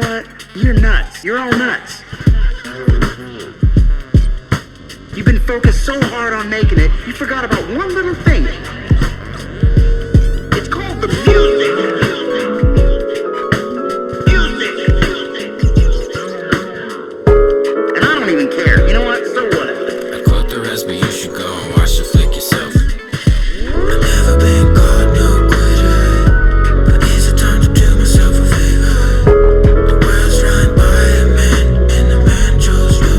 what? You're nuts. You're all nuts. You've been focused so hard on making it, you forgot about one little thing. It's called the music. And I don't even care. You know what? So what? I quote the rest, but you should go and watch the flick yourself. I've never been called no quitter, but is it time to do myself a favor? The world's run by a man, and the man chose you.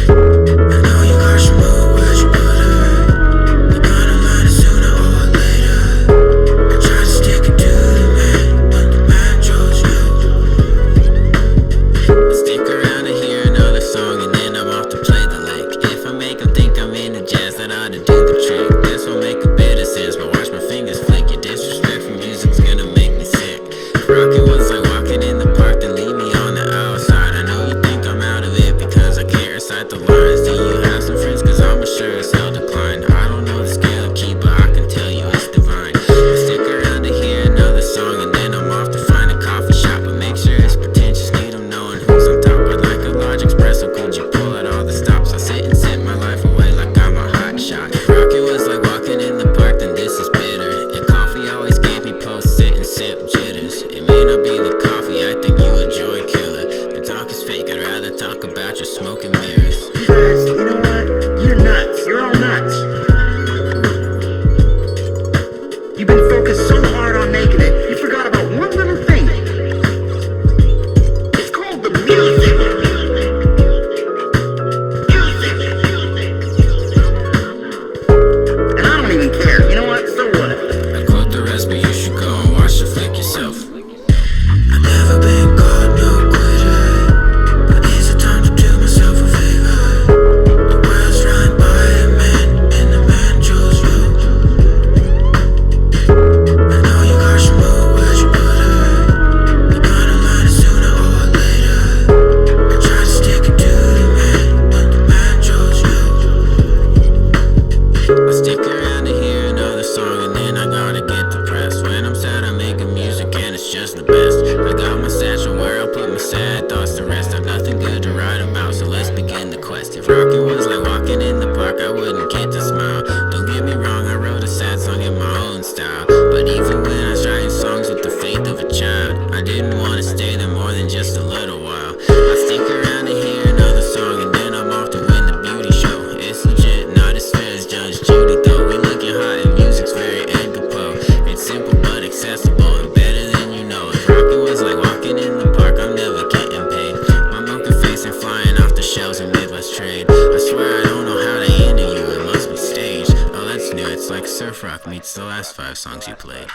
I know you got Shamoo, where'd you put her? You're gonna learn it sooner or later. I tried to stick it to the man, but the man chose you. I stick around to hear another song, and then I'm off to play the lick. If I make them think I'm into jazz, then I ought to do the trick. This won't make a bit of sense, but watch my fingers flick. Your disrespect for music's gonna make me sick. Rockin' was like walking in the park, then leave me on the outside. I know you think I'm out of it because I can't recite the lines. Do you have some friends? Cause I'm sure as hell declined. I don't know the scale of key, but I can tell you it's divine. I stick around to hear another song, and then I'm off to find a coffee shop. But make sure it's pretentious, need them knowing who's on top. I'd like a large espresso, could you pull out all the stops? I sit and sip my life away like I'm a hot shot. Rockin' was like walking in the park, then this is bitter. And coffee always gave me post sit and sip jitters. It may not be the coffee, I think you a joy killer. The talk is fake, I'd rather talk about your smoking mirrors. You guys, you know what? You're nuts. You're all nuts. You've been focused so hard on making it, you forgot about one little thing. It's called the music. And I don't even care. You know what? So what? I quote the rest, but you should go and watch the flick yourself. I've never been called no quitter, but is it time to do myself a favor? The world's run by a man, and the man chose you. I know you got Shamoo, where'd you put her? You're gonna learn it sooner or later. I tried to stick it to the man, but the man chose you. I stick around to hear another song, and then I gotta get depressed. When I'm sad, I make music, and it's just the best. I got my satchel where I put my sad thoughts to rest. I've nothing good to write about, so let's begin the quest. If rockin' was like walking in the park, I wouldn't get to smile. Don't get me wrong, I wrote a sad song in my own style. But even when I was writing songs with the faith of a child, I didn't want to stay there more than just a little while. I stick around to hear another song, and then I'm off to win the beauty show. It's legit, not as fair as Judge Judy, though. We looking hot and music's very Edgar Poe. It's simple but accessible and better than you know. If rockin' was like walking in the park, I'm never getting paid. My mocha face and flying off the shelves in Midwest trade. I swear I don't know how they interview, it must be staged. Oh, that's new, it's like surf rock meets the last 5 songs you played.